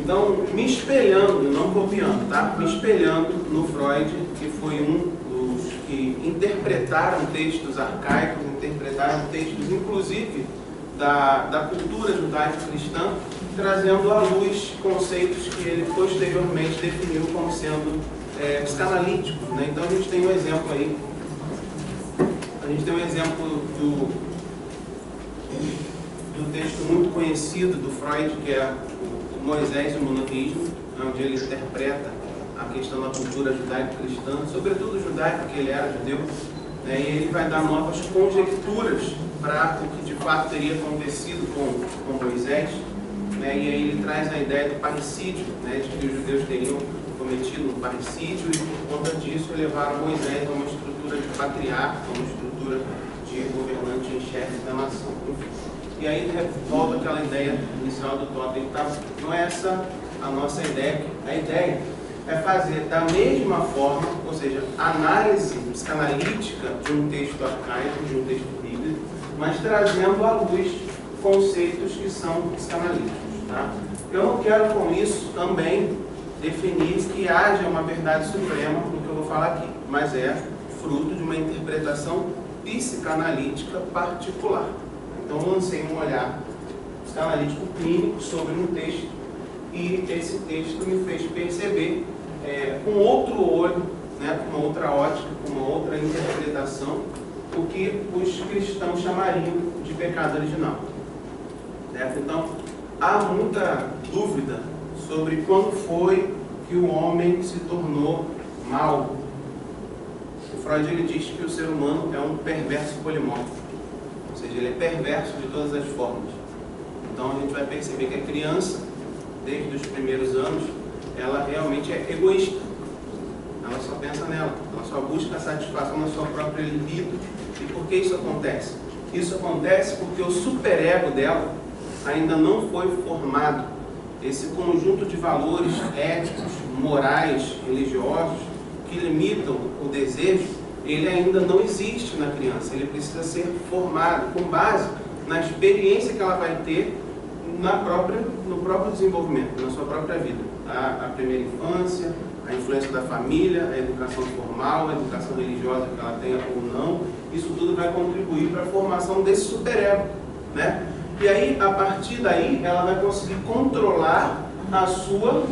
Então, me espelhando, não copiando, tá? Me espelhando no Freud, que foi um dos que interpretaram textos arcaicos, interpretaram textos, inclusive, da cultura judaico-cristã, trazendo à luz conceitos que ele posteriormente definiu como sendo psicanalíticos, né? Então, a gente tem um exemplo aí. A gente tem um exemplo do texto muito conhecido do Freud, que é o Moisés e o monoteísmo, onde ele interpreta a questão da cultura judaico-cristã, sobretudo judaico, porque ele era judeu, né? E ele vai dar novas conjecturas para o que de fato teria acontecido com Moisés, né? E aí ele traz a ideia do parricídio, né? De que os judeus teriam cometido um parricídio e por conta disso elevaram Moisés a uma estrutura de patriarca, uma estrutura de governante em chefe da nação. E aí volta aquela ideia inicial do Totem. Então, não é essa a nossa ideia. A ideia é fazer da mesma forma, ou seja, análise psicanalítica de um texto arcaico, de um texto bíblico, mas trazendo à luz conceitos que são psicanalíticos. Tá? Eu não quero com isso também definir que haja uma verdade suprema no que eu vou falar aqui, mas é fruto de uma interpretação psicanalítica particular. Então, lancei um olhar psicanalítico clínico sobre um texto e esse texto me fez perceber com outro olho, né, com uma outra ótica, com uma outra interpretação, o que os cristãos chamariam de pecado original. Certo? Então, há muita dúvida sobre quando foi que o homem se tornou mau. O Freud ele diz que o ser humano é um perverso polimorfo. Ou seja, ele é perverso de todas as formas. Então a gente vai perceber que a criança, desde os primeiros anos, ela realmente é egoísta. Ela só pensa nela, ela só busca a satisfação na sua própria libido. E por que isso acontece? Isso acontece porque o superego dela ainda não foi formado. Esse conjunto de valores éticos, morais, religiosos, que limitam o desejo, ele ainda não existe na criança. Ele precisa ser formado com base na experiência que ela vai ter no próprio desenvolvimento, na sua própria vida. A primeira infância, a influência da família, a educação formal, a educação religiosa que ela tenha ou não, isso tudo vai contribuir para a formação desse superego, né? E aí, a partir daí, ela vai conseguir controlar a sua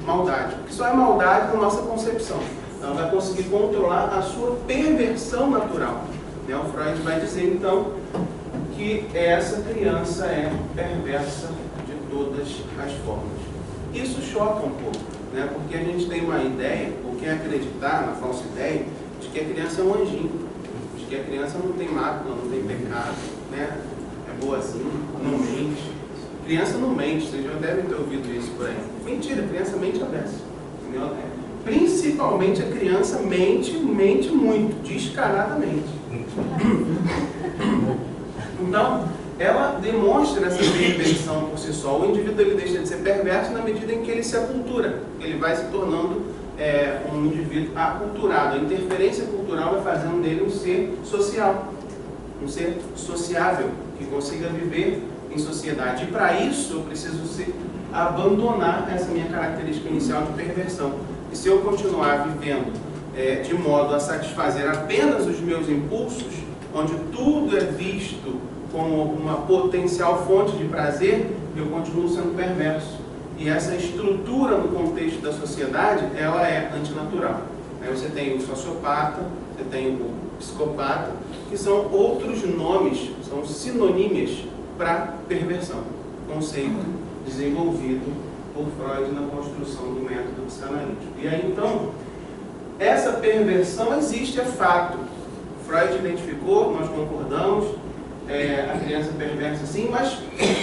maldade, porque só é maldade na nossa concepção. Ela vai conseguir controlar a sua perversão natural. O Freud vai dizer, então, que essa criança é perversa de todas as formas. Isso choca um pouco, né? Porque a gente tem uma ideia, ou quer acreditar na falsa ideia, de que a criança é um anjinho, de que a criança não tem mácula, não tem pecado, né? É boazinha, não mente. Criança não mente, vocês já devem ter ouvido isso por aí. Mentira, criança mente a beça. Entendeu? Principalmente a criança mente muito, descaradamente. Então, ela demonstra essa perversão por si só. O indivíduo ele deixa de ser perverso na medida em que ele se acultura. Ele vai se tornando um indivíduo aculturado. A interferência cultural vai fazendo dele um ser social, um ser sociável, que consiga viver em sociedade. E para isso eu preciso abandonar essa minha característica inicial de perversão. E se eu continuar vivendo de modo a satisfazer apenas os meus impulsos, onde tudo é visto como uma potencial fonte de prazer, eu continuo sendo perverso. E essa estrutura no contexto da sociedade, ela é antinatural. Aí você tem o sociopata, você tem o psicopata, que são outros nomes, são sinonímias para perversão. Conceito desenvolvido por Freud na construção do método psicanalítico. E aí, então, essa perversão existe, é fato. Freud identificou, nós concordamos, a criança perversa sim, mas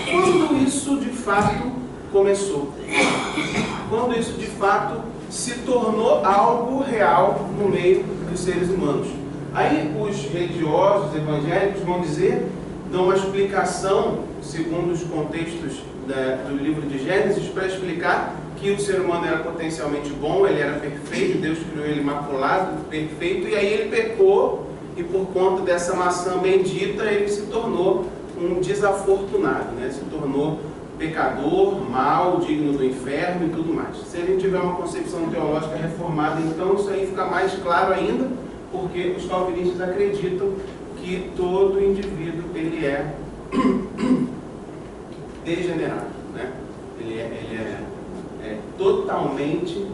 quando isso de fato começou? Quando isso de fato se tornou algo real no meio dos seres humanos? Aí os religiosos, evangélicos vão dizer, dão uma explicação, segundo os contextos do livro de Gênesis, para explicar que o ser humano era potencialmente bom, ele era perfeito, Deus criou ele imaculado, perfeito, e aí ele pecou, e por conta dessa maçã bendita, ele se tornou um desafortunado, né? Se tornou pecador, mau, digno do inferno e tudo mais. Se a gente tiver uma concepção teológica reformada, então isso aí fica mais claro ainda, porque os calvinistas acreditam que todo indivíduo ele é degenerado, né? Ele é totalmente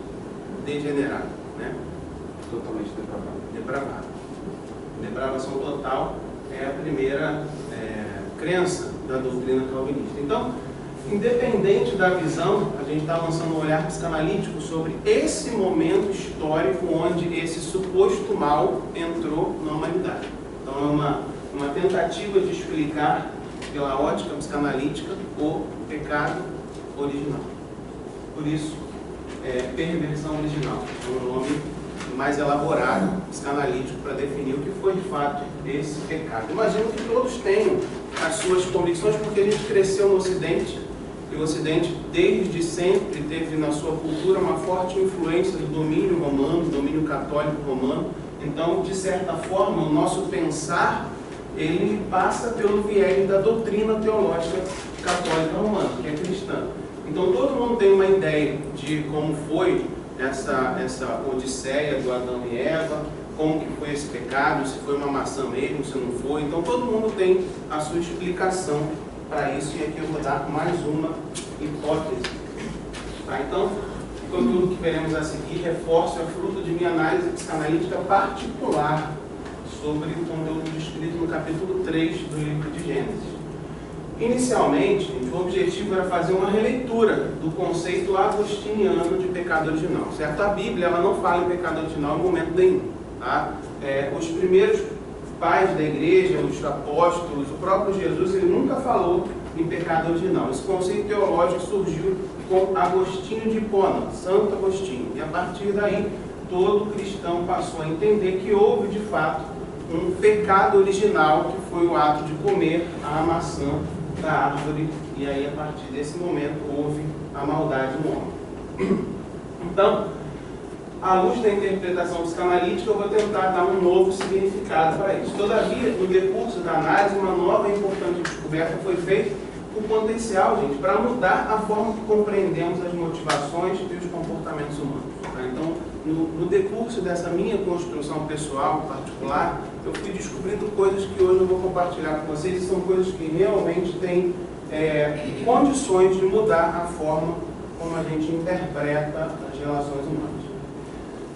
degenerado, né? Totalmente depravado. Depravação total é a primeira crença da doutrina calvinista. Então, independente da visão, a gente está lançando um olhar psicanalítico sobre esse momento histórico onde esse suposto mal entrou na humanidade. Então é uma tentativa de explicar pela ótica psicanalítica o pecado original. Por isso, perversão original é um nome mais elaborado, psicanalítico, para definir o que foi de fato esse pecado. Imagino que todos tenham as suas convicções, porque a gente cresceu no Ocidente, e o Ocidente desde sempre teve na sua cultura uma forte influência do domínio romano, domínio católico romano. Então, de certa forma, o nosso pensar ele passa pelo viés da doutrina teológica católica romana, que é cristã. Então, todo mundo tem uma ideia de como foi essa odisseia do Adão e Eva, como que foi esse pecado, se foi uma maçã mesmo, se não foi. Então, todo mundo tem a sua explicação para isso, e aqui eu vou dar mais uma hipótese. Tá? Então, o conteúdo que veremos a seguir reforça o fruto de minha análise psicanalítica particular sobre o conteúdo descrito no capítulo 3 do livro de Gênesis. Inicialmente, o objetivo era fazer uma releitura do conceito agostiniano de pecado original. Certo? A Bíblia ela não fala em pecado original em momento nenhum. Tá? Os primeiros pais da igreja, os apóstolos, o próprio Jesus, ele nunca falou em pecado original. Esse conceito teológico surgiu com Agostinho de Hipona, Santo Agostinho. E a partir daí, todo cristão passou a entender que houve, de fato, um pecado original, que foi o ato de comer a maçã da árvore. E aí, a partir desse momento, houve a maldade no homem. Então, à luz da interpretação psicanalítica, eu vou tentar dar um novo significado para isso. Todavia, no decurso da análise, uma nova e importante descoberta foi feita, o potencial, gente, para mudar a forma que compreendemos as motivações e os comportamentos humanos. Tá? Então, no decurso dessa minha construção pessoal, particular, eu fui descobrindo coisas que hoje eu vou compartilhar com vocês, e são coisas que realmente têm condições de mudar a forma como a gente interpreta as relações humanas.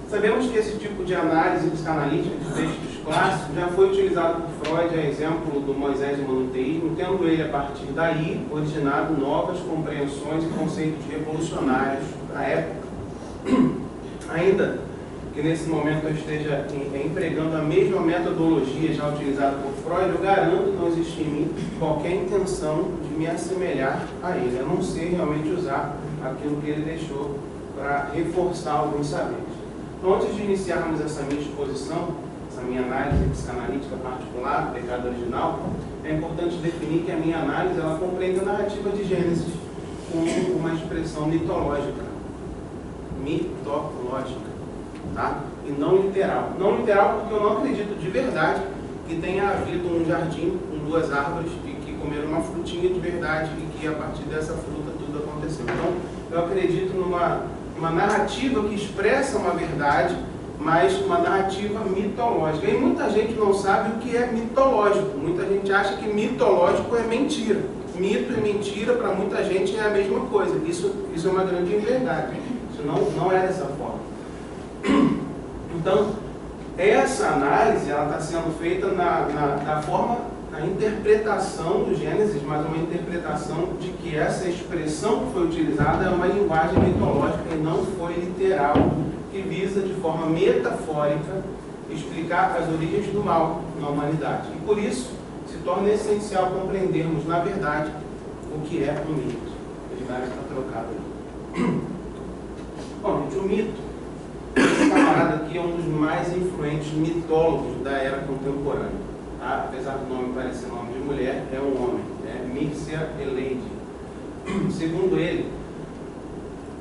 Sabemos que esse tipo de análise psicanalítica de textos clássicos já foi utilizado por Freud, a exemplo do Moisés e o monoteísmo, tendo ele, a partir daí, originado novas compreensões e conceitos revolucionários da época. Ainda que nesse momento eu esteja empregando a mesma metodologia já utilizada por Freud, eu garanto que não existe em mim qualquer intenção de me assemelhar a ele, a não ser realmente usar aquilo que ele deixou para reforçar alguns saberes. Então, antes de iniciarmos essa minha exposição, essa minha análise psicanalítica particular, do pecado original, é importante definir que a minha análise ela compreende a narrativa de Gênesis como uma expressão mitológica. Mitológica, tá? E não literal. Não literal porque eu não acredito de verdade que tenha havido um jardim com duas árvores e que comeram uma frutinha de verdade e que a partir dessa fruta tudo aconteceu. Então, eu acredito numa narrativa que expressa uma verdade, mas uma narrativa mitológica. E muita gente não sabe o que é mitológico. Muita gente acha que mitológico é mentira. Mito e mentira, para muita gente, é a mesma coisa. Isso é uma grande inverdade. Isso não é dessa forma. Então, essa análise está sendo feita na forma, na interpretação do Gênesis, mas uma interpretação de que essa expressão que foi utilizada é uma linguagem mitológica e não foi literal, que visa de forma metafórica explicar as origens do mal na humanidade. E por isso se torna essencial compreendermos, na verdade, o que é um mito. O Edgar está trocado aí. Bom, gente, o mito, esse camarada aqui é um dos mais influentes mitólogos da era contemporânea. Tá? Apesar do nome parecer nome de mulher, é um homem, Mircea Eliade. Segundo ele,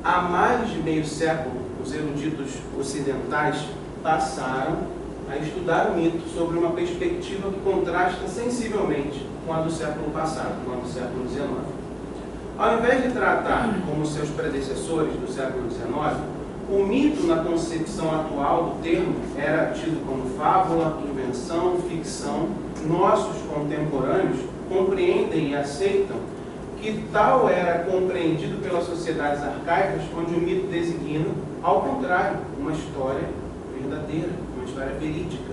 há mais de meio século, os eruditos ocidentais passaram a estudar o mito sobre uma perspectiva que contrasta sensivelmente com a do século passado, com a do século XIX. Ao invés de tratar como seus predecessores do século XIX, o mito, na concepção atual do termo, era tido como fábula, invenção, ficção. Nossos contemporâneos compreendem e aceitam que tal era compreendido pelas sociedades arcaicas, onde o mito designa, ao contrário, uma história verdadeira, uma história verídica,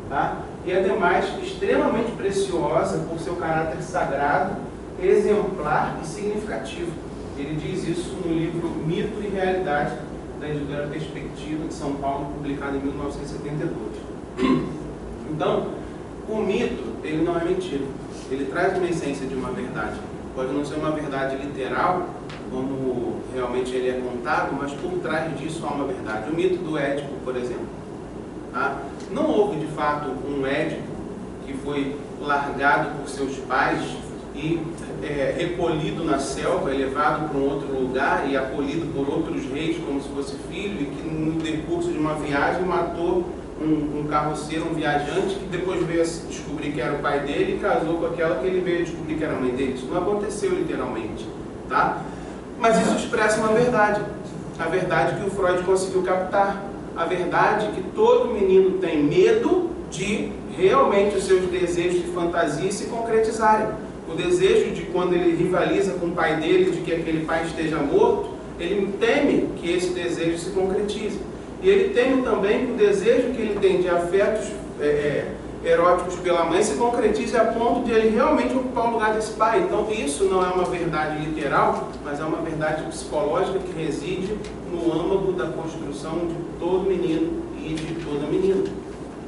tá? E, ademais, extremamente preciosa por seu caráter sagrado, exemplar e significativo. Ele diz isso no livro Mito e Realidade, da editora Perspectiva de São Paulo, publicado em 1972. Então, o mito, ele não é mentira. Ele traz uma essência de uma verdade. Pode não ser uma verdade literal, como realmente ele é contado, mas por trás disso há uma verdade. O mito do Édipo, por exemplo. Tá? Não houve, de fato, um Édipo que foi largado por seus pais e recolhido na selva, levado para um outro lugar e acolhido por outros reis como se fosse filho, e que no decurso de uma viagem matou um carroceiro, um viajante, que depois veio a descobrir que era o pai dele e casou com aquela que ele veio a descobrir que era a mãe dele. Isso não aconteceu literalmente, tá? Mas isso expressa uma verdade, a verdade que o Freud conseguiu captar, a verdade que todo menino tem medo de realmente os seus desejos de fantasia se concretizarem. O desejo de, quando ele rivaliza com o pai dele, de que aquele pai esteja morto, ele teme que esse desejo se concretize. E ele teme também que o desejo que ele tem de afetos eróticos pela mãe se concretize a ponto de ele realmente ocupar o lugar desse pai. Então isso não é uma verdade literal, mas é uma verdade psicológica que reside no âmago da construção de todo menino e de toda menina.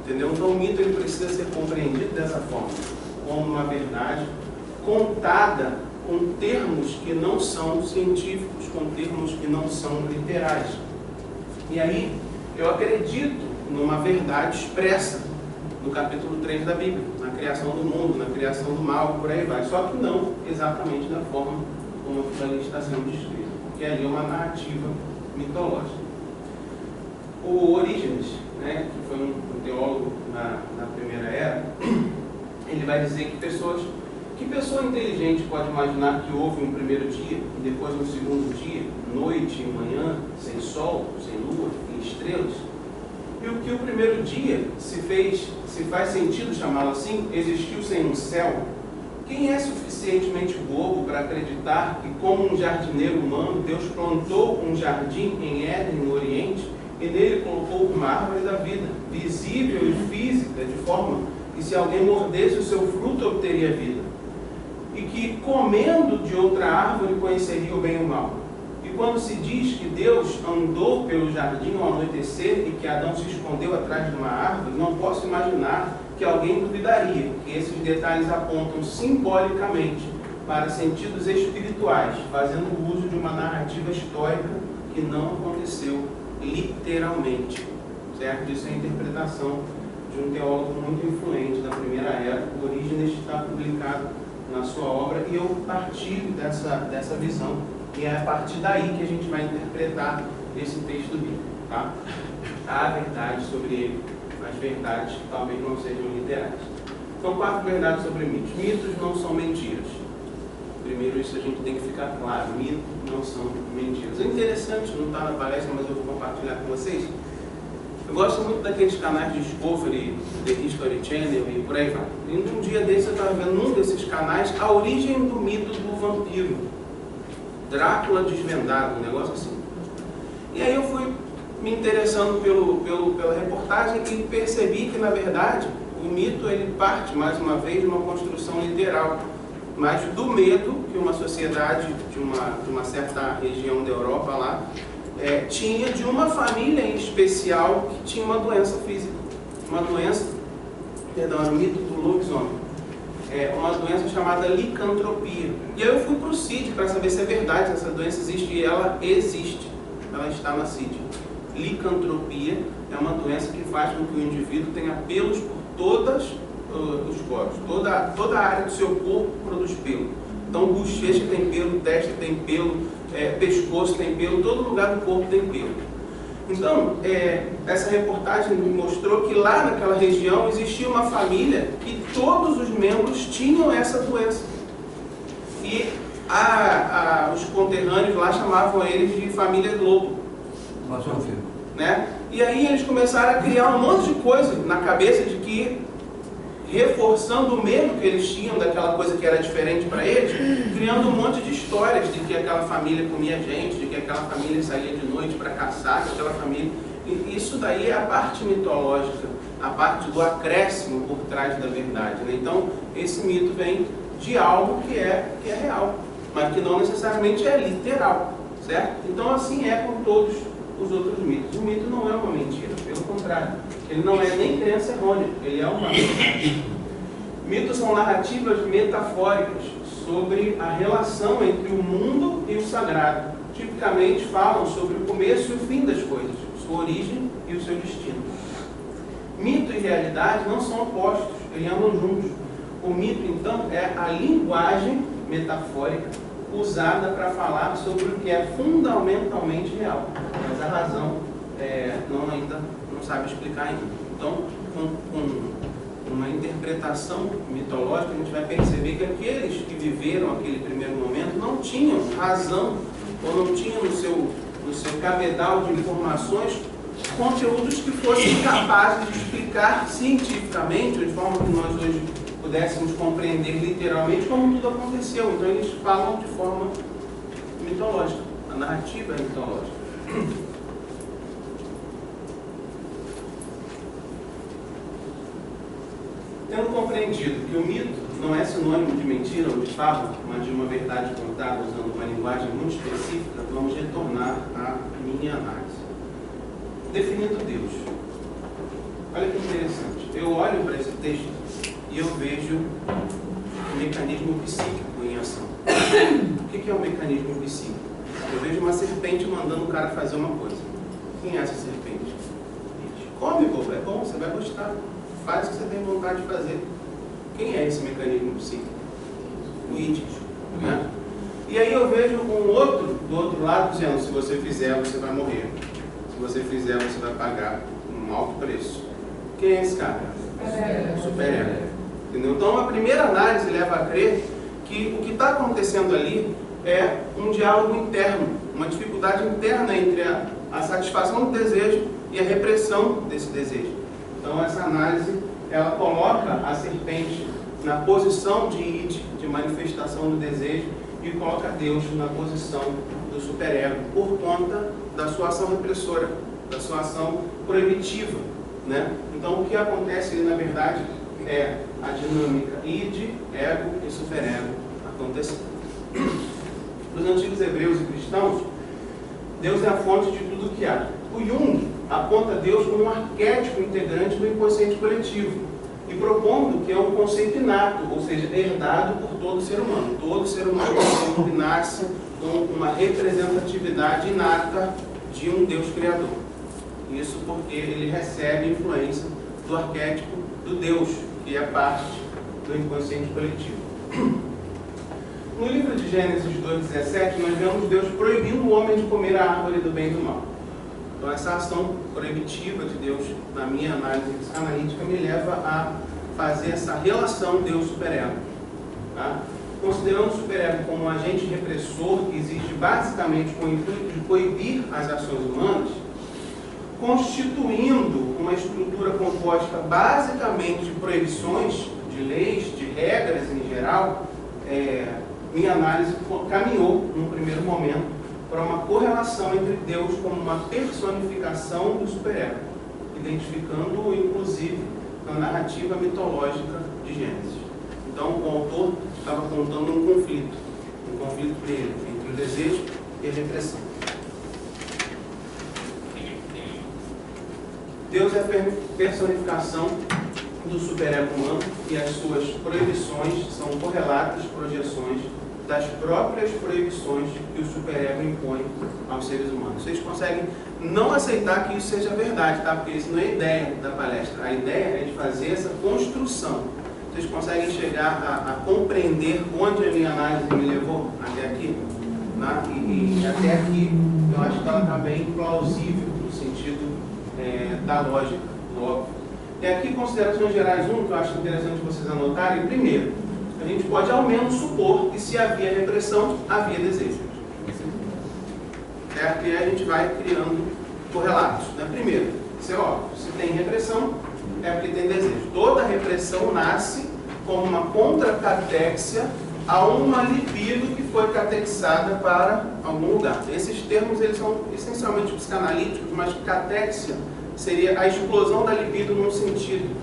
Entendeu? Então o mito ele precisa ser compreendido dessa forma, como uma verdade contada com termos que não são científicos, com termos que não são literais. E aí, eu acredito numa verdade expressa no capítulo 3 da Bíblia, na criação do mundo, na criação do mal, por aí vai. Só que não exatamente da forma como ali está sendo descrito, porque ali é uma narrativa mitológica. O Orígenes, né, que foi um teólogo na primeira era, ele vai dizer que pessoa inteligente pode imaginar que houve um primeiro dia e depois um segundo dia, noite e manhã, sem sol, sem lua e estrelas? E o que o primeiro dia se faz sentido chamá-lo assim, existiu sem um céu? Quem é suficientemente bobo para acreditar que, como um jardineiro humano, Deus plantou um jardim em Éden, no Oriente, e nele colocou uma árvore da vida, visível e física, de forma que, se alguém mordesse o seu fruto, obteria vida? E que, comendo de outra árvore, conheceria o bem e o mal? E quando se diz que Deus andou pelo jardim ao anoitecer e que Adão se escondeu atrás de uma árvore, não posso imaginar que alguém duvidaria que esses detalhes apontam simbolicamente para sentidos espirituais, fazendo uso de uma narrativa histórica que não aconteceu literalmente. Certo? Isso é a interpretação de um teólogo muito influente da primeira era. O Orígenes está publicado na sua obra, e eu partilho dessa visão, e é a partir daí que a gente vai interpretar esse texto bíblico, tá? Há verdade sobre ele, mas verdades que talvez não sejam literais. São 4 verdades sobre mitos. Mitos não são mentiras. Primeiro, isso a gente tem que ficar claro. Mitos não são mentiras. É interessante, não está na palestra, mas eu vou compartilhar com vocês. Eu gosto muito daqueles canais de Discovery, The History Channel e por aí vai. E um dia desse eu estava vendo num desses canais a origem do mito do vampiro. Drácula desvendado, um negócio assim. E aí eu fui me interessando pela reportagem e percebi que, na verdade, o mito ele parte, mais uma vez, de uma construção literal, mas do medo que uma sociedade de uma certa região da Europa lá tinha de uma família em especial que tinha uma doença física. Uma doença, perdão, era o mito do lobisomem. Uma doença chamada licantropia. E aí eu fui para o CID para saber se é verdade, se essa doença existe, e ela existe. Ela está na CID. Licantropia é uma doença que faz com que o indivíduo tenha pelos por todos os corpos. Toda a área do seu corpo produz pelo. Então, bochecha tem pelo, testa tem pelo, pescoço tem pelo, todo lugar do corpo tem pelo. Então, essa reportagem me mostrou que lá naquela região existia uma família que todos os membros tinham essa doença. E Os conterrâneos lá chamavam eles de família Globo. Né? E aí eles começaram a criar um monte de coisa na cabeça de que, reforçando o medo que eles tinham daquela coisa que era diferente para eles, criando um monte de histórias de que aquela família comia gente, de que aquela família saía de noite para caçar, que aquela família... E isso daí é a parte mitológica, a parte do acréscimo por trás da verdade. Né? Então, esse mito vem de algo que é real, mas que não necessariamente é literal, certo? Então, assim é com todos os outros mitos. O mito não é uma mentira, pelo contrário. Ele não é nem crença errônea, ele é uma verdade. Mitos são narrativas metafóricas sobre a relação entre o mundo e o sagrado. Tipicamente falam sobre o começo e o fim das coisas, sua origem e o seu destino. Mito e realidade não são opostos, eles andam juntos. O mito, então, é a linguagem metafórica usada para falar sobre o que é fundamentalmente real. Mas a razão ainda não sabe explicar ainda. Então, com uma interpretação mitológica, a gente vai perceber que aqueles que viveram aquele primeiro momento não tinham razão, ou não tinham no seu cabedal de informações conteúdos que fossem capazes de explicar cientificamente, ou de forma que nós hoje pudéssemos compreender literalmente como tudo aconteceu. Então eles falam de forma mitológica. A narrativa é mitológica. Tendo compreendido que o mito não é sinônimo de mentira ou de fábula, mas de uma verdade contada usando uma linguagem muito específica, vamos retornar à minha análise. Definindo Deus. Olha que interessante. Eu olho para esse texto e eu vejo um mecanismo psíquico em ação. O que é um mecanismo psíquico? Eu vejo uma serpente mandando o cara fazer uma coisa. Quem é essa serpente? Come, povo, é bom, você vai gostar. Faz o que você tem vontade de fazer. Quem é esse mecanismo psíquico? O id. Né? E aí eu vejo um outro do outro lado dizendo: se você fizer, você vai morrer. Se você fizer, você vai pagar um alto preço. Quem é esse cara? Super-ego. Entendeu? Então a primeira análise leva a crer que o que está acontecendo ali é um diálogo interno, uma dificuldade interna entre a satisfação do desejo e a repressão desse desejo. Então essa análise, ela coloca a serpente na posição de id, de manifestação do desejo, e coloca Deus na posição do superego, por conta da sua ação repressora, da sua ação proibitiva. Né? Então o que acontece ali, na verdade, é a dinâmica id, ego e superego acontecendo. Para os antigos hebreus e cristãos, Deus é a fonte de tudo que há. O Jung aponta Deus como um arquétipo integrante do inconsciente coletivo e propondo que é um conceito inato, ou seja, herdado por todo ser humano. Todo ser humano nasce com uma representatividade inata de um Deus criador. Isso porque ele recebe influência do arquétipo do Deus, que é parte do inconsciente coletivo. No livro de Gênesis 2:17, nós vemos Deus proibindo o homem de comer a árvore do bem e do mal. Então essa ação proibitiva de Deus, na minha análise analítica, me leva a fazer essa relação Deus-superego. Tá? Considerando o superego como um agente repressor que existe basicamente com o intuito de coibir as ações humanas, constituindo uma estrutura composta basicamente de proibições, de leis, de regras em geral, minha análise caminhou, num primeiro momento, para uma correlação entre Deus como uma personificação do superego, identificando-o, inclusive, na narrativa mitológica de Gênesis. Então, o autor estava contando um conflito dele, entre o desejo e a repressão. Deus é a personificação do superego humano e as suas proibições são correlatas projeções das próprias proibições que o superego impõe aos seres humanos. Vocês conseguem não aceitar que isso seja verdade, tá? Porque isso não é a ideia da palestra. A ideia é de fazer essa construção. Vocês conseguem chegar a compreender onde a minha análise me levou até aqui? Né? E até aqui eu acho que ela está bem plausível no sentido da lógica, do óbvio. E aqui, considerações gerais, que eu acho interessante vocês anotarem. Primeiro, a gente pode ao menos supor que se havia repressão, havia desejo. Certo? E aí a gente vai criando correlatos. Né? Primeiro, isso é óbvio, se tem repressão, é porque tem desejo. Toda repressão nasce como uma contracatéxia a uma libido que foi catexada para algum lugar. Esses termos eles são essencialmente psicanalíticos, mas catéxia seria a explosão da libido num sentido.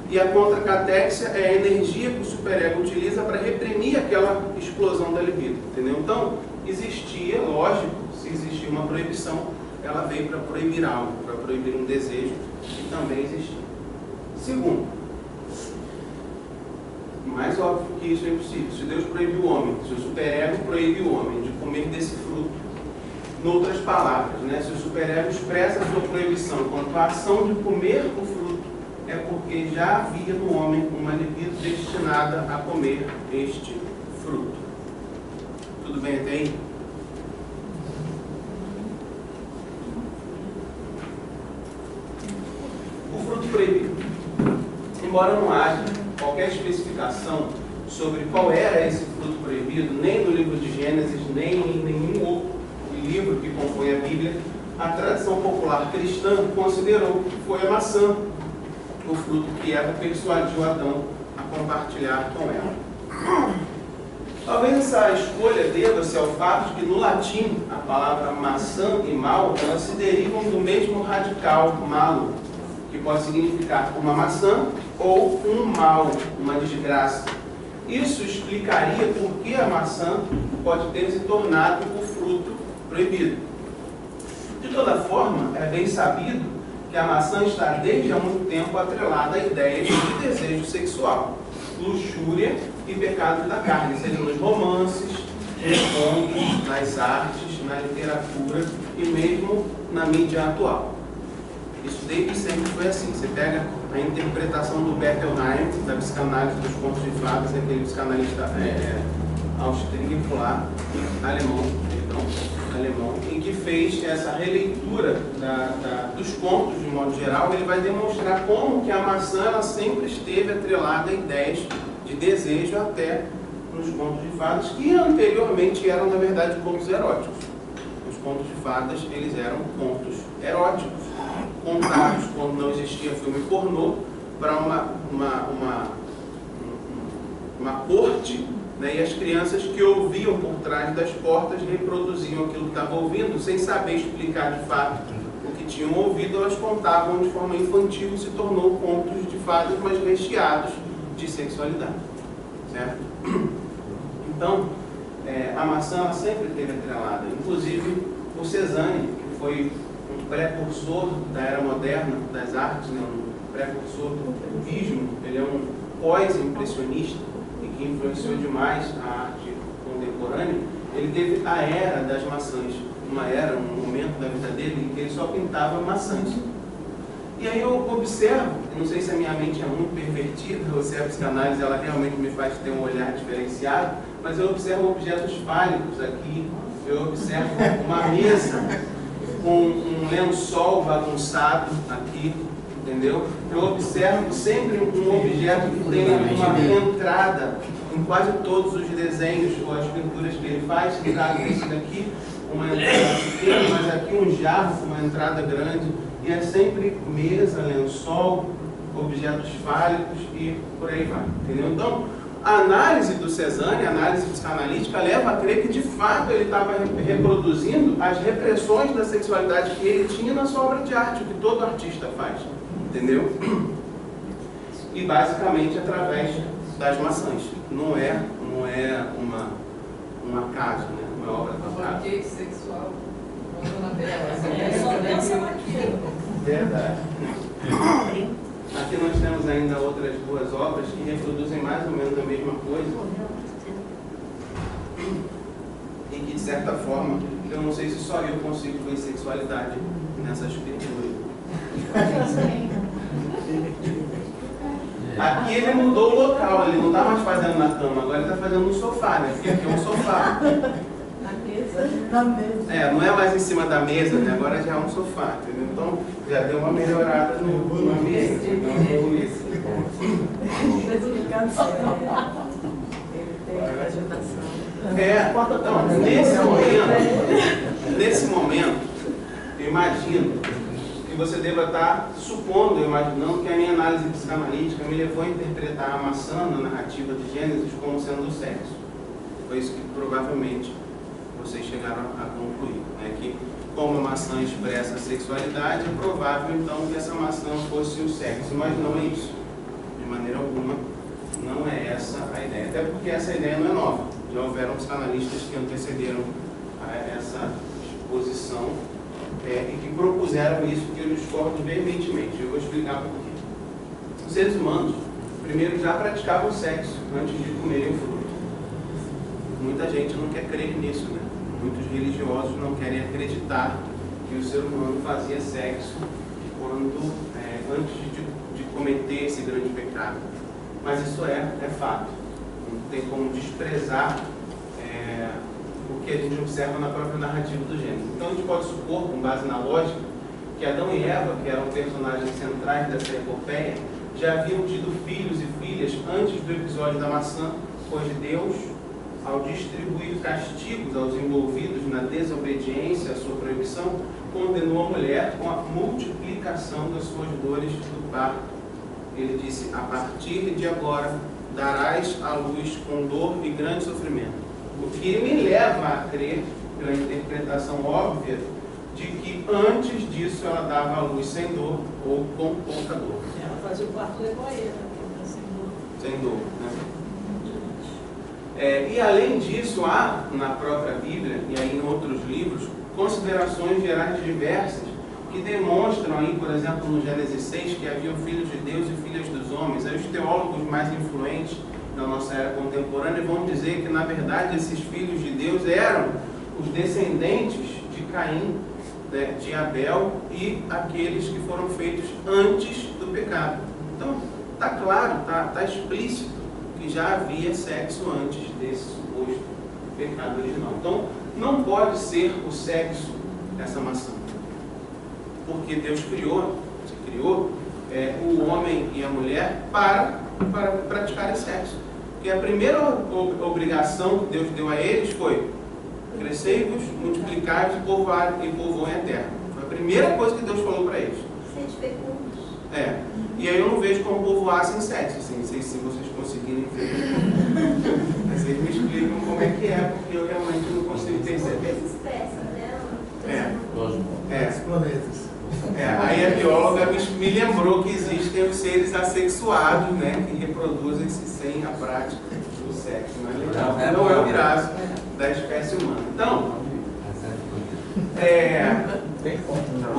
E a contracatéxia é a energia que o superego utiliza para reprimir aquela explosão da libido. Entendeu? Então, existia, lógico, se existia uma proibição, ela veio para proibir algo, para proibir um desejo que também existia. Segundo, mais óbvio que isso é impossível. Se Deus proibiu o homem, se o superego proibiu o homem de comer desse fruto, em outras palavras, né, se o superego expressa a sua proibição quanto à ação de comer o fruto, é porque já havia no homem uma libido destinada a comer este fruto. Tudo bem até aí? O fruto proibido. Embora não haja qualquer especificação sobre qual era esse fruto proibido, nem no livro de Gênesis, nem em nenhum outro livro que compõe a Bíblia, a tradição popular cristã considerou que foi a maçã o fruto que Eva persuadiu Adão a compartilhar com ela. Talvez essa escolha deva-se ao fato de que no latim a palavra maçã e mal elas se derivam do mesmo radical malo, que pode significar uma maçã ou um mal, uma desgraça. Isso explicaria por que a maçã pode ter se tornado o fruto proibido. De toda forma, é bem sabido que a maçã está desde há muito tempo atrelada a ideias de desejo sexual, luxúria e pecados da carne, seja nos romances, nos contos, nas artes, na literatura e mesmo na mídia atual. Isso desde sempre foi assim. Você pega a interpretação do Bettelheim, da psicanálise dos contos de fadas, aquele psicanalista austríaco lá, alemão, em que fez essa releitura dos contos de modo geral. Ele vai demonstrar como que a maçã ela sempre esteve atrelada a ideias de desejo até nos contos de fadas, que anteriormente eram, na verdade, contos eróticos. Os contos de fadas, eles eram contos eróticos, contados quando não existia filme pornô, para uma corte, né, e as crianças que ouviam por trás das portas reproduziam aquilo que estavam ouvindo, sem saber explicar de fato o que tinham ouvido, elas contavam de forma infantil e se tornou contos de fadas, mas recheados de sexualidade. Certo? Então, a maçã ela sempre esteve atrelada. Inclusive, o Cézanne, que foi um precursor da era moderna das artes, né, um precursor do cubismo, ele é um pós-impressionista e que influenciou demais a arte contemporânea. Ele teve a era das maçãs, um momento da vida dele em que ele só pintava maçãs. E aí eu observo, não sei se a minha mente é muito pervertida ou se a psicanálise ela realmente me faz ter um olhar diferenciado, mas eu observo objetos fálicos aqui, eu observo uma mesa com um lençol bagunçado aqui, entendeu? Eu observo sempre um objeto que tem uma entrada em quase todos os desenhos ou as pinturas que ele faz. No caso desse daqui, uma entrada pequena, mas aqui um jarro com uma entrada grande. E é sempre mesa, lençol, objetos fálicos e por aí vai, entendeu? Então, a análise do Cézanne, a análise psicanalítica, leva a crer que de fato ele estava reproduzindo as repressões da sexualidade que ele tinha na sua obra de arte, o que todo artista faz, entendeu? E basicamente através das maçãs. Não é um acaso, né? Uma obra do acaso. Banquete sexual. Verdade. Aqui nós temos ainda outras boas obras que reproduzem mais ou menos a mesma coisa e que, de certa forma, eu não sei se só eu consigo ver sexualidade nessas pinturas. Aqui ele mudou o local, ele não está mais fazendo na cama, agora ele está fazendo no sofá, né? Porque aqui é um sofá. Na mesa. Não é mais em cima da mesa, né? Agora já é um sofá, entendeu? Então já deu uma melhorada no ambiente. Então, nesse momento, eu imagino que você deva estar supondo, imaginando que a minha análise psicanalítica me levou a interpretar a maçã na narrativa de Gênesis como sendo o sexo. Foi isso que provavelmente vocês chegaram a concluir, né? Que como a maçã expressa a sexualidade, é provável então que essa maçã fosse o sexo, mas não é isso. De maneira alguma, não é essa a ideia. Até porque essa ideia não é nova. Já houveram psicanalistas que antecederam a essa exposição e que propuseram isso, que eu discordo veementemente. Eu vou explicar por quê. Os seres humanos, primeiro, já praticavam sexo antes de comerem o fruto. Muita gente não quer crer nisso, né? Muitos religiosos não querem acreditar que o ser humano fazia sexo antes de cometer esse grande pecado. Mas isso é fato. Não tem como desprezar o que a gente observa na própria narrativa do Gênesis. Então a gente pode supor, com base na lógica, que Adão e Eva, que eram personagens centrais dessa epopeia, já haviam tido filhos e filhas antes do episódio da maçã, pois Deus, ao distribuir castigos aos envolvidos na desobediência à sua proibição, condenou a mulher com a multiplicação das suas dores do parto. Ele disse: a partir de agora darás à luz com dor e grande sofrimento. O que me leva a crer, pela interpretação óbvia, de que antes disso ela dava à luz sem dor ou com pouca dor. Ela fazia o parto levoeiro, sem dor, né? E além disso, há na própria Bíblia e aí em outros livros considerações gerais diversas que demonstram aí, por exemplo, no Gênesis 6, que haviam filhos de Deus e filhas dos homens. Aí os teólogos mais influentes da nossa era contemporânea vão dizer que, na verdade, esses filhos de Deus eram os descendentes de Caim, né, de Abel e aqueles que foram feitos antes do pecado. Então, está claro, está explícito que já havia sexo antes desse suposto pecado original. Então, não pode ser o sexo essa maçã, porque Deus criou o homem e a mulher para praticarem sexo. Porque a primeira obrigação que Deus deu a eles foi: crescei-vos, multiplicai-vos e povoem a terra. Foi a primeira coisa que Deus falou para eles. Sede fecundos. E aí eu não vejo como povoar sem sexo, assim, não sei se vocês conseguirem ver. Vocês me explicam como é que é, porque eu realmente não consigo perceber. Os planetas. Aí a bióloga me lembrou que existem os seres assexuados, né, que reproduzem-se sem a prática do sexo. Mas não é o caso da espécie humana. Então,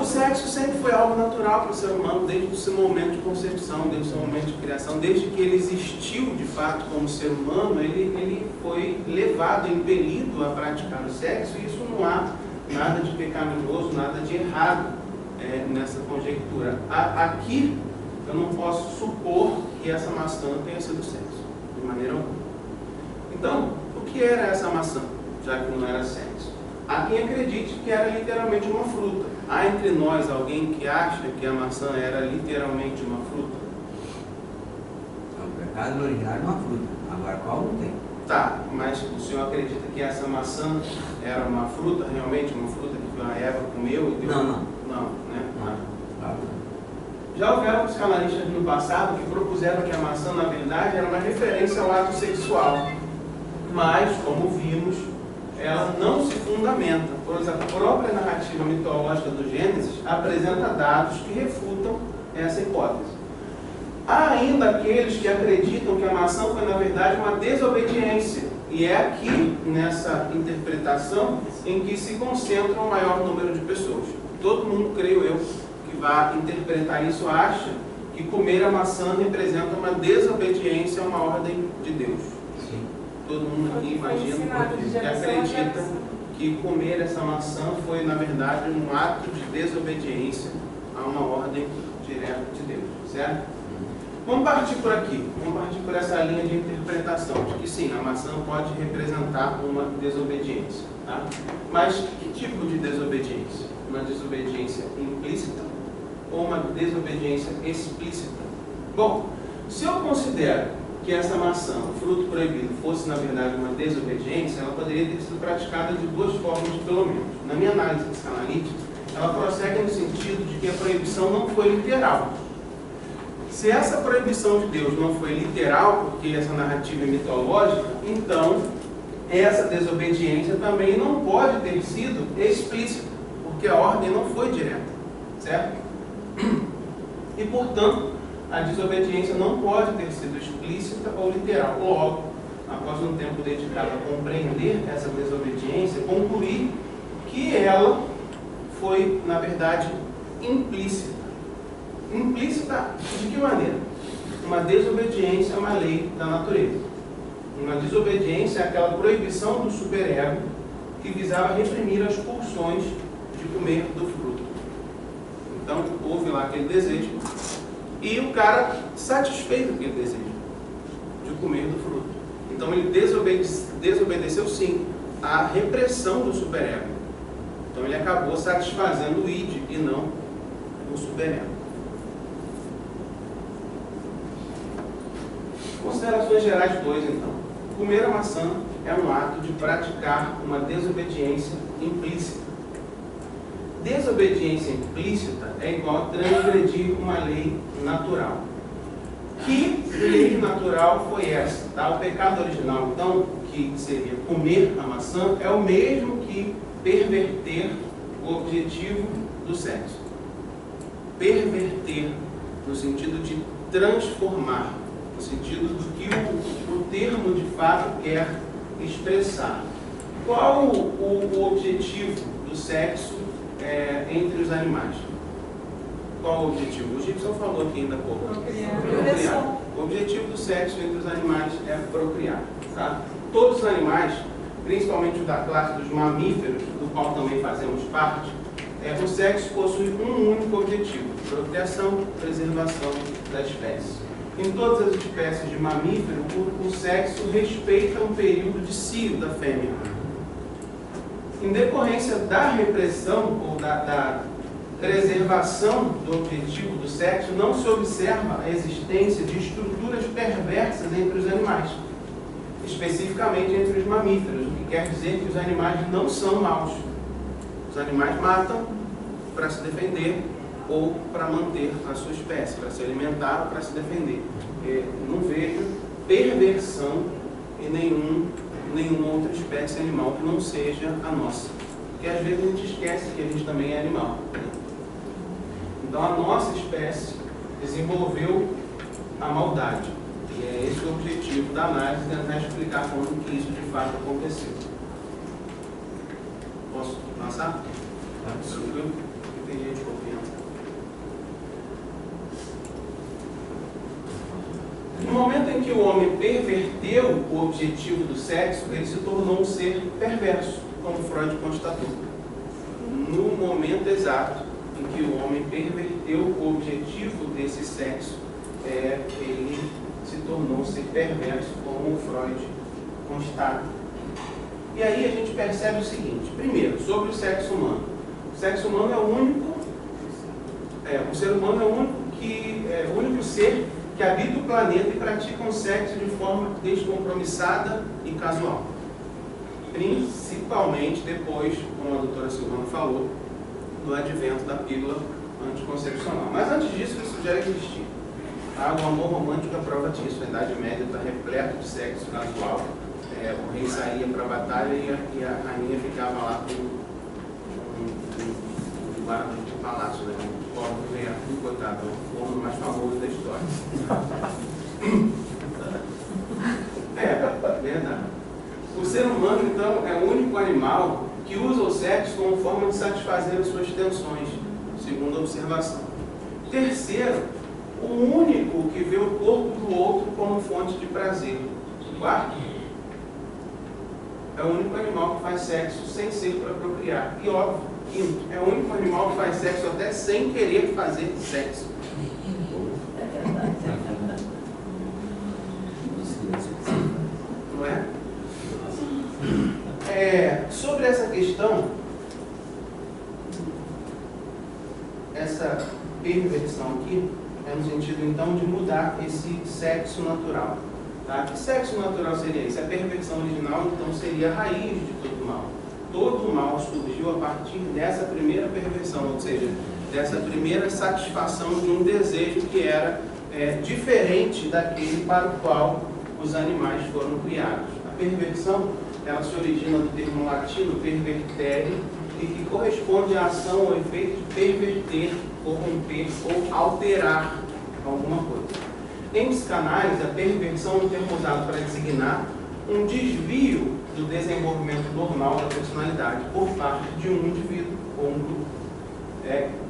o sexo sempre foi algo natural para o ser humano, desde o seu momento de concepção, desde o seu momento de criação, desde que ele existiu de fato como ser humano, ele foi levado, impelido a praticar o sexo, e isso não há nada de pecaminoso, nada de errado nessa conjectura. Aqui eu não posso supor que essa maçã tenha sido sexo, de maneira alguma. Então, o que era essa maçã, já que não era sexo? Há quem acredite que era literalmente uma fruta. Há entre nós alguém que acha que a maçã era literalmente uma fruta? O pecado original é uma fruta, agora qual não tem? Tá, mas o senhor acredita que essa maçã era uma fruta, realmente uma fruta que a Eva comeu e deu? Não, né? Não. Já houveram psicanalistas no passado que propuseram que a maçã, na verdade, era uma referência ao ato sexual. Mas, como vimos, ela não se fundamenta, pois a própria narrativa mitológica do Gênesis apresenta dados que refutam essa hipótese. Há ainda aqueles que acreditam que a maçã foi, na verdade, uma desobediência, e é aqui, nessa interpretação, em que se concentra o maior número de pessoas. Todo mundo, creio eu, que vai interpretar isso, acha que comer a maçã representa uma desobediência a uma ordem de Deus. Todo mundo aqui imagina que acredita que comer essa maçã foi, na verdade, um ato de desobediência a uma ordem direta de Deus, certo? Vamos partir por aqui, vamos partir por essa linha de interpretação, de que sim, a maçã pode representar uma desobediência, tá? Mas que tipo de desobediência? Uma desobediência implícita ou uma desobediência explícita? Bom, se eu considero que essa maçã, o fruto proibido, fosse na verdade uma desobediência, ela poderia ter sido praticada de duas formas, pelo menos. Na minha análise psicanalítica, ela prossegue no sentido de que a proibição não foi literal. Se essa proibição de Deus não foi literal, porque essa narrativa é mitológica, então essa desobediência também não pode ter sido explícita, porque a ordem não foi direta, certo? E, portanto, a desobediência não pode ter sido explícita ou literal. Logo, após um tempo dedicado a compreender essa desobediência, concluir que ela foi, na verdade, implícita. Implícita de que maneira? Uma desobediência a uma lei da natureza. Uma desobediência é aquela proibição do superego que visava reprimir as pulsões de comer do fruto. Então, houve lá aquele desejo e o cara satisfez aquele desejo de comer do fruto. Então, ele desobedeceu sim à repressão do superego. Então, ele acabou satisfazendo o id e não o superego. Considerações gerais 2, então. Comer a maçã é um ato de praticar uma desobediência implícita. Desobediência implícita é igual a transgredir uma lei natural. Que lei natural foi essa? Tá? O pecado original, então, que seria comer a maçã, é o mesmo que perverter o objetivo do sexo. Perverter, no sentido de transformar, no sentido do que o termo de fato quer expressar. Qual o objetivo do sexo entre os animais? Qual o objetivo? O Gibson falou aqui ainda há pouco. Procriar. O objetivo do sexo entre os animais é procriar. Tá? Todos os animais, principalmente o da classe dos mamíferos, do qual também fazemos parte, o sexo possui um único objetivo: procriação, preservação da espécie. Em todas as espécies de mamífero, o sexo respeita um período de cio da fêmea. Em decorrência da repressão ou da preservação do objetivo do sexo, não se observa a existência de estruturas perversas entre os animais, especificamente entre os mamíferos, o que quer dizer que os animais não são maus. Os animais matam para se defender ou para manter a sua espécie, para se alimentar ou para se defender. Não vejo perversão em nenhuma outra espécie animal que não seja a nossa. Porque às vezes a gente esquece que a gente também é animal. Então a nossa espécie desenvolveu a maldade. E é esse o objetivo da análise, tentar explicar como que isso de fato aconteceu. Posso passar? Tranquilo? Tem gente confiança. No momento em que o homem perverteu o objetivo do sexo, ele se tornou um ser perverso, como Freud constatou. No momento exato em que o homem perverteu o objetivo desse sexo, ele se tornou um ser perverso, como Freud constata. E aí a gente percebe o seguinte: primeiro, sobre o sexo humano. O sexo humano é o único, o ser humano é o único ser que habita o planeta e pratica um sexo de forma descompromissada e casual. Principalmente depois, como a doutora Silvana falou, do advento da pílula anticoncepcional. Mas antes disso, isso já existia. O amor romântico é prova disso. A Idade Média está repleto de sexo casual. O rei saía para a batalha e a rainha ficava lá com um guarda de palácio, né? O pobre do rei Arthur, coitado, o homem mais famoso da história. Verdade. O ser humano, então, é o único animal que usa o sexo como forma de satisfazer as suas tensões, segundo a observação. Terceiro, o único que vê o corpo do outro como fonte de prazer. Quarto, é o único animal que faz sexo sem ser para procriar. E óbvio, quinto, é o único animal que faz sexo até sem querer fazer sexo. Não é? Sobre essa questão, essa perversão aqui é no sentido então de mudar esse sexo natural. Tá? Que sexo natural seria isso? A perversão original, então, seria a raiz de todo mal. Todo mal surgiu a partir dessa primeira perversão, ou seja, dessa primeira satisfação de um desejo que era diferente daquele para o qual os animais foram criados. A perversão, ela se origina do termo latino pervertere, e que corresponde à ação ou efeito de perverter, corromper ou alterar alguma coisa. Em psicanálise, a perversão é um termo usado para designar um desvio do desenvolvimento normal da personalidade por parte de um indivíduo ou um grupo,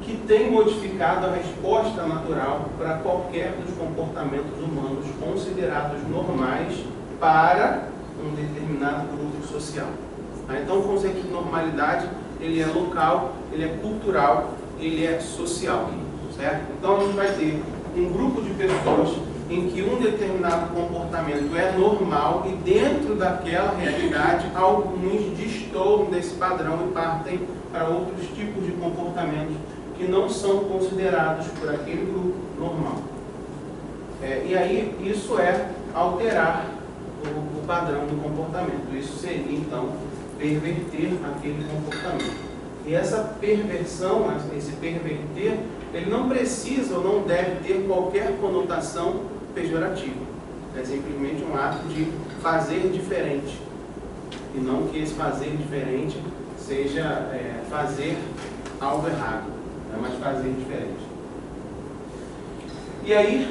que tem modificado a resposta natural para qualquer dos comportamentos humanos considerados normais para um determinado grupo social. Então, o conceito de normalidade, ele é local, ele é cultural, ele é social, certo? Então, a gente vai ter um grupo de pessoas em que um determinado comportamento é normal e dentro daquela realidade alguns destoam desse padrão e partem para outros tipos de comportamentos que não são considerados por aquele grupo normal. E aí isso é alterar o padrão do comportamento. Isso seria então perverter aquele comportamento. E essa perversão, esse perverter, ele não precisa ou não deve ter qualquer conotação pejorativa. É simplesmente um ato de fazer diferente. E não que esse fazer diferente seja fazer algo errado, mas fazer diferente. E aí,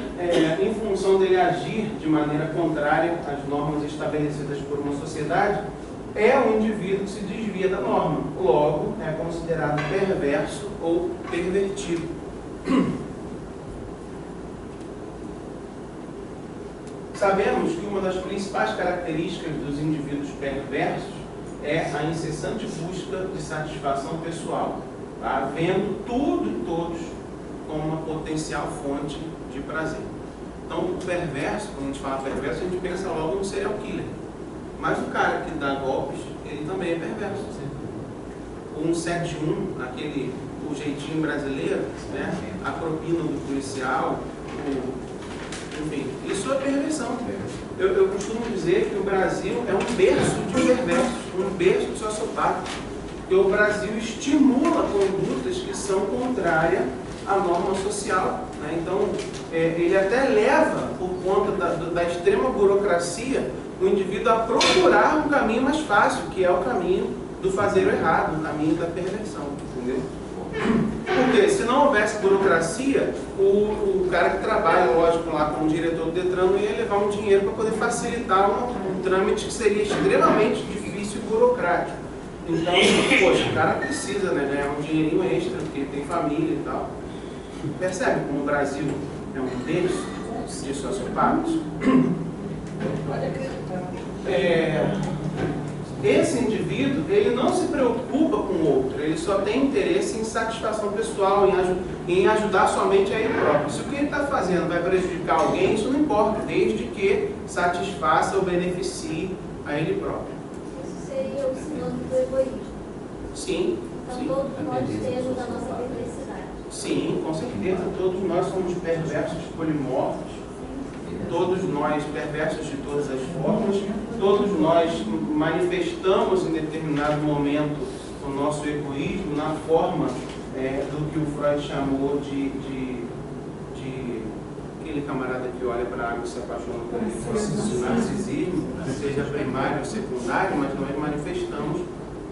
em função dele agir de maneira contrária às normas estabelecidas por uma sociedade, é um indivíduo que se desvia da norma. Logo, é considerado perverso ou pervertido. Sabemos que uma das principais características dos indivíduos perversos é a incessante busca de satisfação pessoal, tá? Vendo tudo e todos como uma potencial fonte de prazer. Então, o perverso, quando a gente fala perverso, a gente pensa logo no serial killer. Mas o cara que dá golpes, ele também é perverso. O 171, o jeitinho brasileiro, né? A propina do policial, enfim, isso é perversão. Eu costumo dizer que o Brasil é um berço de perversos, um berço de sociopatas. Porque o Brasil estimula condutas que são contrárias à norma social, né? Então, ele até leva, por conta da extrema burocracia, o indivíduo a procurar um caminho mais fácil, que é o caminho do fazer o errado, o caminho da perversão, entendeu? Porque se não houvesse burocracia, o cara que trabalha, lógico, lá como diretor do Detran não ia levar um dinheiro para poder facilitar um trâmite que seria extremamente difícil e burocrático. Então, poxa, o cara precisa, né, ganhar um dinheirinho extra, porque ele tem família e tal. Percebe como o Brasil é um berço de sociopatas? Pode acreditar. Esse indivíduo, ele não se preocupa com o outro, ele só tem interesse em satisfação pessoal, em ajudar somente a ele próprio. Se o que ele está fazendo vai prejudicar alguém, isso não importa, desde que satisfaça ou beneficie a ele próprio. Isso seria o sinônimo do egoísmo. Sim. Então Sim. todos nós temos a nossa perversidade. Sim, com certeza, todos nós somos perversos polimorfos. Todos nós, perversos de todas as formas, todos nós manifestamos em determinado momento o nosso egoísmo na forma do que o Freud chamou de aquele camarada que olha para a água e se apaixona por ele, de narcisismo, seja primário ou secundário, mas nós manifestamos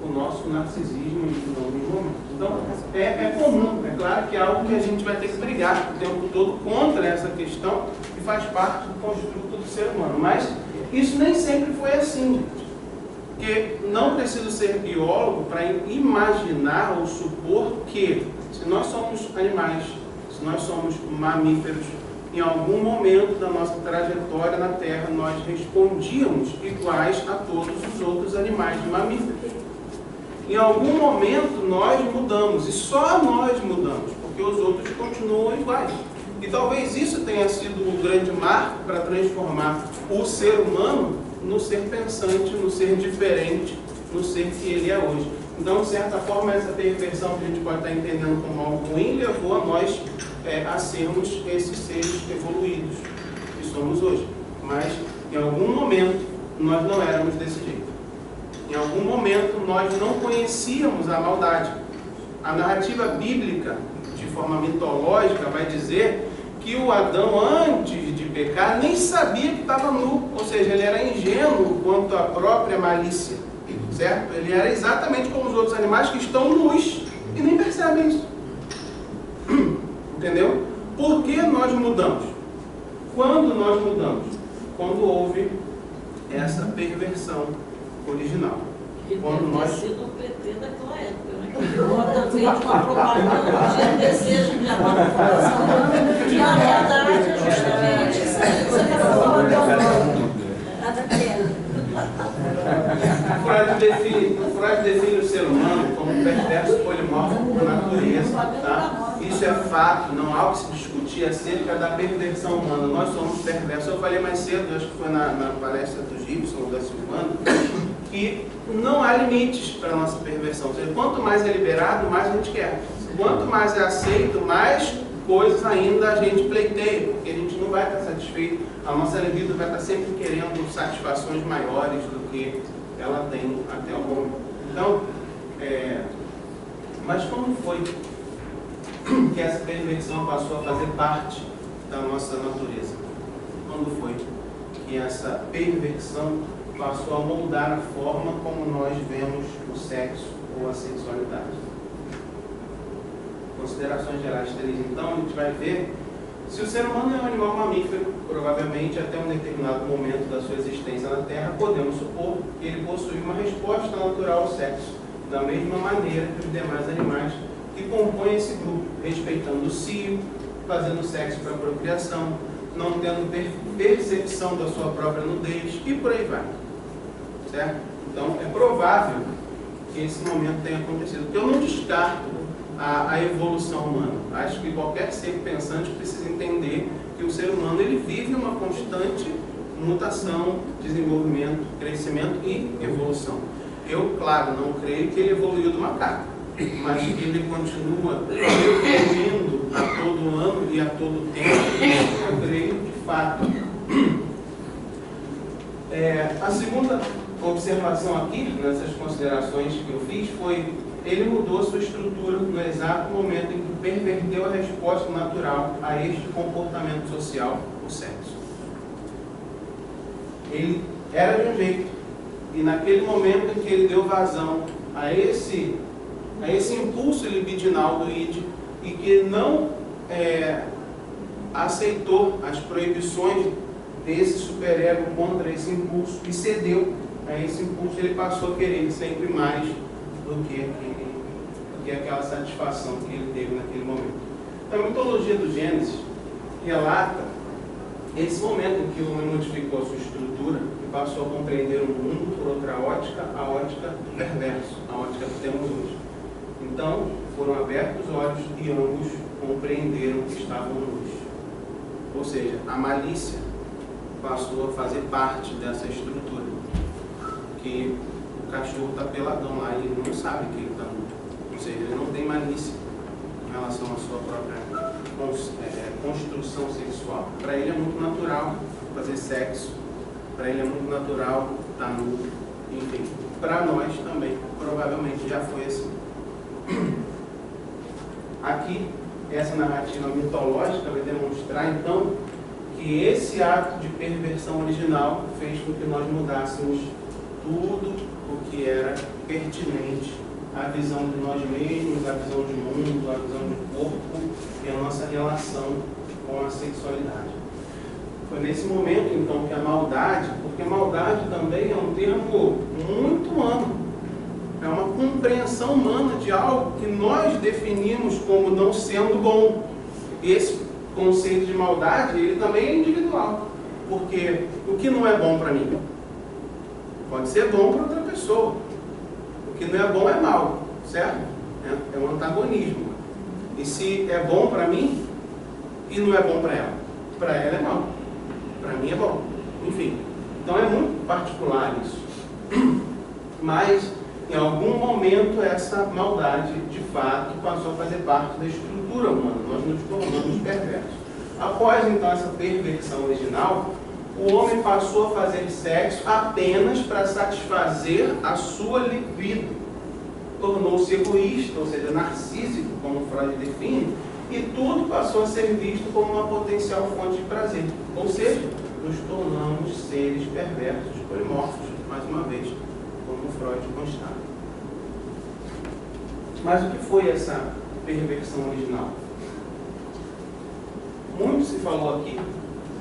o nosso narcisismo em alguns momentos. Então, é comum, é claro que é algo que a gente vai ter que brigar o tempo todo contra essa questão, que faz parte do construto do ser humano. Mas isso nem sempre foi assim, gente. Porque não preciso ser biólogo para imaginar ou supor que, se nós somos animais, se nós somos mamíferos, em algum momento da nossa trajetória na Terra, nós respondíamos iguais a todos os outros animais mamíferos. Em algum momento nós mudamos, e só nós mudamos, porque os outros continuam iguais. E talvez isso tenha sido um grande marco para transformar o ser humano no ser pensante, no ser diferente, no ser que ele é hoje. Então, de certa forma, essa perversão que a gente pode estar entendendo como algo ruim levou a nós a sermos esses seres evoluídos que somos hoje. Mas Em algum momento, nós não éramos desse jeito. Em algum momento, nós não conhecíamos a maldade. A narrativa bíblica, de forma mitológica, vai dizer que o Adão, antes de pecar, nem sabia que estava nu. Ou seja, ele era ingênuo quanto à própria malícia. Certo? Ele era exatamente como os outros animais que estão nus e nem percebem isso. Entendeu? Por que nós mudamos? Quando nós mudamos? Quando houve essa perversão original. Que Quando deve nós... ter sido o PT daquela época, né? Que bota vende uma propaganda de desejo de amar no coração. E na verdade é justamente isso aí que você quer falar. Freud define o ser humano como um perverso polimorfo por natureza. Tá? Isso é fato, não há o que se discutir acerca da perversão humana. Nós somos perversos. Eu falei mais cedo, acho que foi na palestra do Gibson ou da Silvana, que não há limites para a nossa perversão. Ou seja, quanto mais é liberado, mais a gente quer. Quanto mais é aceito, mais coisas ainda a gente pleiteia, porque a gente não vai estar satisfeito. A nossa libido vai estar sempre querendo satisfações maiores do que ela tem até o momento. Então, mas como foi que essa perversão passou a fazer parte da nossa natureza? Quando foi que essa perversão passou a moldar a forma como nós vemos o sexo ou a sexualidade? Considerações gerais 3, então, a gente vai ver se o ser humano é um animal mamífero, provavelmente até um determinado momento da sua existência na Terra, podemos supor que ele possui uma resposta natural ao sexo, da mesma maneira que os demais animais que compõem esse grupo, respeitando o cio, fazendo sexo para procriação, não tendo percepção da sua própria nudez e por aí vai. Certo? Então, é provável que esse momento tenha acontecido. Porque eu não descarto a evolução humana. Acho que qualquer ser pensante precisa entender que o ser humano ele vive uma constante mutação, desenvolvimento, crescimento e evolução. Eu, claro, não creio que ele evoluiu do macaco, mas que ele continua evoluindo a todo ano e a todo tempo, eu creio de fato. A segunda observação aqui, nessas considerações que eu fiz, foi ele mudou sua estrutura no exato momento em que perverteu a resposta natural a este comportamento social, o sexo. Ele era de um jeito, e naquele momento em que ele deu vazão a esse impulso libidinal do id, e que não aceitou as proibições desse superego contra esse impulso e cedeu a esse impulso, ele passou a querer sempre mais do que aquela satisfação que ele teve naquele momento. Então, a mitologia do Gênesis relata esse momento em que o homem modificou a sua estrutura e passou a compreender o mundo por outra ótica, a ótica do perverso, a ótica que temos hoje. Então, foram abertos os olhos e ambos compreenderam que estavam nus. Ou seja, a malícia passou a fazer parte dessa estrutura. Que o cachorro está peladão lá e ele não sabe que ele está nu. Ou seja, ele não tem malícia em relação à sua própria construção sexual. Para ele é muito natural fazer sexo, para ele é muito natural estar nu, enfim. Para nós também, provavelmente já foi assim. Aqui, essa narrativa mitológica vai demonstrar então que esse ato de perversão original fez com que nós mudássemos tudo o que era pertinente à visão de nós mesmos, à visão de mundo, à visão de corpo e a nossa relação com a sexualidade. Foi nesse momento, então, que a maldade, porque maldade também é um termo muito humano, é uma compreensão humana de algo que nós definimos como não sendo bom. Esse conceito de maldade, ele também é individual, porque o que não é bom para mim pode ser bom para outra pessoa. O que não é bom é mal, certo? É um antagonismo. E se é bom para mim e não é bom para ela é mal. Para mim é bom. Enfim, então é muito particular isso. Mas, em algum momento, essa maldade, de fato, passou a fazer parte da estrutura humana. Nós nos tornamos perversos. Após, então, essa perversão original, o homem passou a fazer sexo apenas para satisfazer a sua libido. Tornou-se egoísta, ou seja, narcísico, como Freud define, e tudo passou a ser visto como uma potencial fonte de prazer. Ou seja, nos tornamos seres perversos, polimorfos, mais uma vez, como Freud constata. Mas o que foi essa perversão original? Muito se falou aqui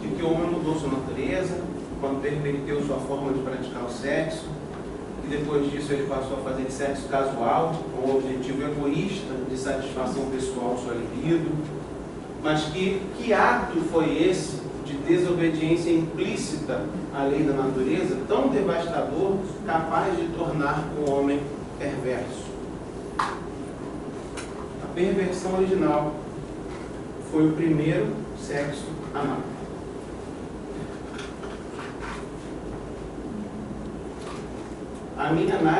de que o homem mudou sua natureza, quando perverteu sua forma de praticar o sexo, e depois disso ele passou a fazer sexo casual, com o objetivo egoísta de satisfação pessoal, sua libido. Mas que ato foi esse de desobediência implícita à lei da natureza, tão devastador, capaz de tornar o homem perverso? A perversão original foi o primeiro sexo amado. A minha análise